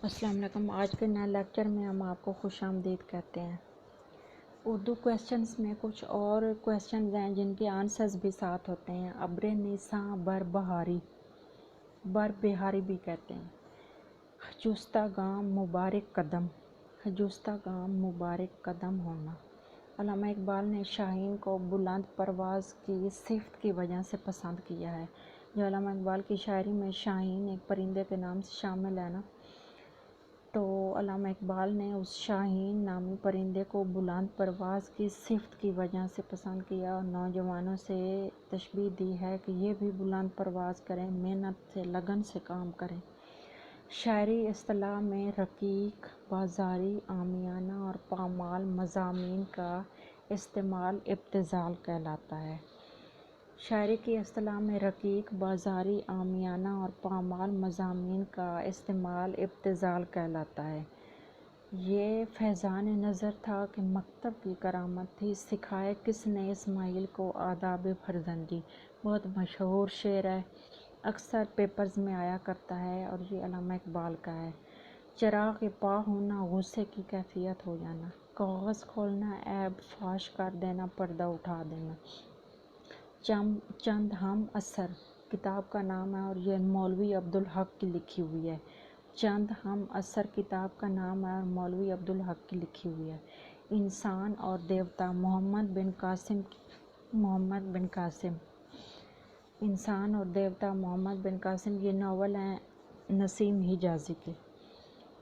السلام علیکم۔ آج کے نئے لیکچر میں ہم آپ کو خوش آمدید کہتے ہیں۔ اردو کویسچنز میں کچھ اور کویسچنز ہیں جن کے آنسرز بھی ساتھ ہوتے ہیں۔ ابر نیساں بر بہاری، بر بہاری بھی کہتے ہیں۔ خجوستہ گام مبارک قدم، خجوستہ گام مبارک قدم ہونا۔ علامہ اقبال نے شاہین کو بلند پرواز کی صفت کی وجہ سے پسند کیا ہے۔ جو علامہ اقبال کی شاعری میں شاہین ایک پرندے کے نام سے شامل ہے نا، تو علامہ اقبال نے اس شاہین نامی پرندے کو بلند پرواز کی صفت کی وجہ سے پسند کیا اور نوجوانوں سے تشبیہ دی ہے کہ یہ بھی بلند پرواز کریں، محنت سے لگن سے کام کریں۔ شاعری اصطلاح میں رقیق، بازاری، عامیانہ اور پامال مضامین کا استعمال ابتذال کہلاتا ہے۔ شاعری کی اصطلاح میں رقیق، بازاری، عامیانہ اور پامال مضامین کا استعمال ابتذال کہلاتا ہے۔ یہ فیضان نظر تھا کہ مکتب کی کرامت تھی، سکھائے کس نے اسماعیل کو آداب فرزندی۔ بہت مشہور شعر ہے، اکثر پیپرز میں آیا کرتا ہے اور یہ علامہ اقبال کا ہے۔ چراغ پا ہونا، غصے کی کیفیت ہو جانا، کاغذ کھولنا، عیب فاش کر دینا، پردہ اٹھا دینا۔ چند ہم اثر کتاب کا نام ہے اور یہ مولوی عبدالحق کی لکھی ہوئی ہے۔ چند ہم اثر کتاب کا نام ہے اور مولوی عبدالحق کی لکھی ہوئی ہے۔ انسان اور دیوتا محمد بن قاسم، انسان اور دیوتا محمد بن قاسم، یہ ناول ہیں نسیم حجازی کے۔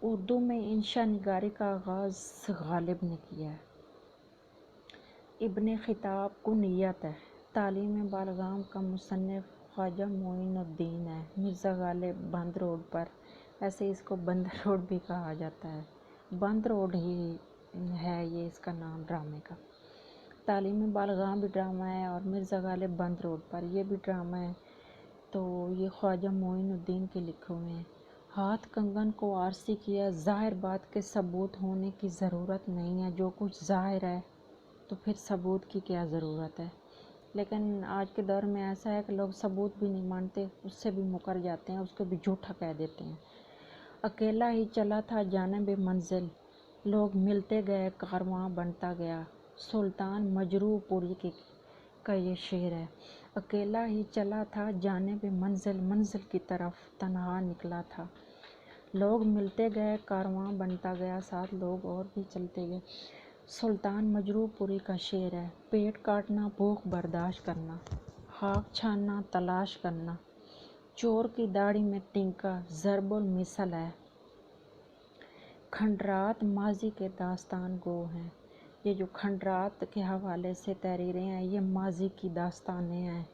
اردو میں انشا نگاری کا آغاز غالب نے کیا ہے۔ ابن خطاب کنیت ہے۔ تعلیم بالغام کا مصنف خواجہ معین الدین ہے۔ مرزا غالب بند روڈ پر، ویسے اس کو بندر روڈ بھی کہا جاتا ہے، بند روڈ ہی ہے یہ اس کا نام ڈرامے کا۔ تعلیم بالغام بھی ڈرامہ ہے اور مرزا غالب بند روڈ پر یہ بھی ڈرامہ ہے۔ تو یہ خواجہ معین الدین کے لکھے ہوئے ہیں۔ ہاتھ کنگن کو عارضی کیا، ظاہر بات کے ثبوت ہونے کی ضرورت نہیں ہے، جو کچھ ظاہر ہے تو پھر ثبوت کی کیا ضرورت ہے۔ لیکن آج کے دور میں ایسا ہے کہ لوگ ثبوت بھی نہیں مانتے، اس سے بھی مکر جاتے ہیں، اس کو بھی جھوٹا کہہ دیتے ہیں۔ اکیلا ہی چلا تھا جانب منزل، لوگ ملتے گئے کارواں بنتا گیا۔ سلطان مجروح پوری کا یہ شعر ہے۔ اکیلا ہی چلا تھا جانب منزل، منزل کی طرف تنہا نکلا تھا۔ لوگ ملتے گئے کارواں بنتا گیا، ساتھ لوگ اور بھی چلتے گئے۔ سلطان مجروح پوری کا شعر ہے۔ پیٹ کاٹنا، بھوک برداشت کرنا، خاک چھاننا، تلاش کرنا، چور کی داڑھی میں ٹینکا ضرب المثل ہے۔ کھنڈرات ماضی کے داستان گو ہیں۔ یہ جو کھنڈرات کے حوالے سے تحریریں ہیں یہ ماضی کی داستانیں ہیں،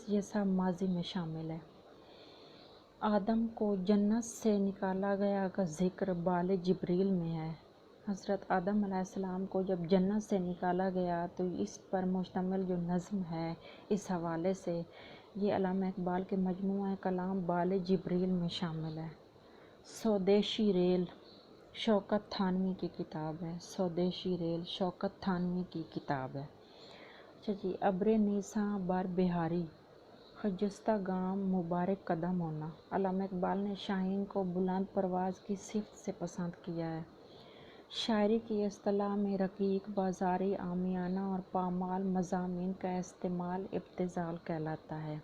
یہ سب ماضی میں شامل ہے۔ آدم کو جنت سے نکالا گیا کا ذکر بال جبریل میں ہے۔ حضرت آدم علیہ السلام کو جب جنت سے نکالا گیا تو اس پر مشتمل جو نظم ہے اس حوالے سے یہ علامہ اقبال کے مجموعہ کلام بال جبریل میں شامل ہے۔ سودیشی ریل شوکت تھانوی کی کتاب ہے۔ سودیشی ریل شوکت تھانوی کی کتاب ہے۔ اچھا جی، ابر نیساں بر بہاری، خجستہ گام مبارک قدم ہونا۔ علامہ اقبال نے شاہین کو بلند پرواز کی صفت سے پسند کیا ہے۔ شاعری کی اصطلاح میں رقیق، بازاری، عامیانہ اور پامال مضامین کا استعمال ابتذال کہلاتا ہے۔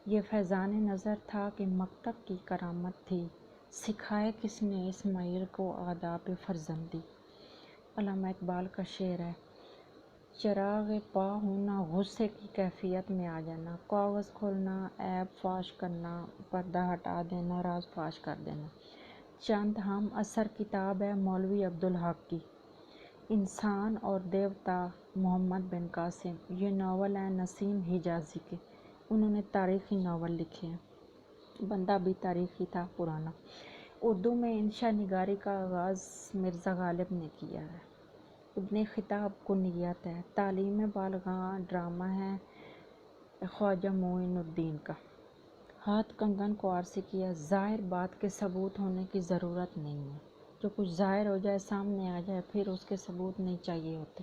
یہ فیضان نظر تھا کہ مکتب کی کرامت تھی، سکھائے کس نے اسماعیل کو آداب فرزندی۔ علامہ اقبال کا شعر ہے۔ چراغ پا ہونا، غصے کی کیفیت میں آ جانا، کاغذ کھولنا، عیب فاش کرنا، پردہ ہٹا دینا، راز فاش کر دینا۔ چند ہم اثر کتاب ہے مولوی عبدالحق کی۔ انسان اور دیوتا محمد بن قاسم، یہ ناول ہے نسیم حجازی کے۔ انہوں نے تاریخی ناول لکھے ہیں، بندہ بھی تاریخی تھا پرانا۔ اردو میں انشا نگاری کا آغاز مرزا غالب نے کیا ہے۔ ابن خطاب کنیت ہے۔ تعلیم بالغاں ڈرامہ ہے خواجہ معین الدین کا۔ ہاتھ کنگن کو عارضی کیا، ظاہر بات کے ثبوت ہونے کی ضرورت نہیں ہے، جو کچھ ظاہر ہو جائے سامنے آ جائے پھر اس کے ثبوت نہیں چاہیے ہوتے۔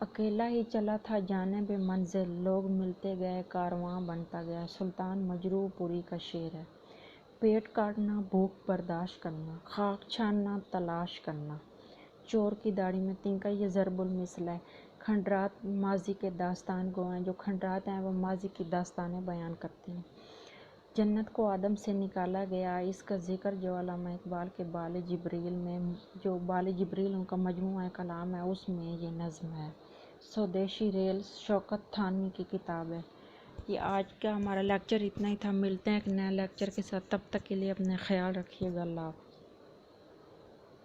اکیلا ہی چلا تھا جانب منزل، لوگ ملتے گئے کارواں بنتا گیا۔ سلطان مجروح پوری کا شعر ہے۔ پیٹ کاٹنا، بھوک برداشت کرنا، خاک چھاننا، تلاش کرنا، چور کی داڑھی میں تنکا، یہ ضرب المثل ہے۔ کھنڈرات ماضی کے داستان گو ہیں، جو کھنڈرات ہیں وہ ماضی کی داستانیں بیان کرتے ہیں۔ جنت کو آدم سے نکالا گیا، اس کا ذکر جو علامہ اقبال کے بال جبریل میں، جو بال جبریل ان کا مجموعہ کلام ہے، اس میں یہ نظم ہے۔ سودیشی ریل شوکت تھانوی کی کتاب ہے۔ یہ آج کا ہمارا لیکچر اتنا ہی تھا، ملتے ہیں ایک نئے لیکچر کے ساتھ، تب تک کے لیے اپنا خیال رکھیے گا، اللہ حافظ۔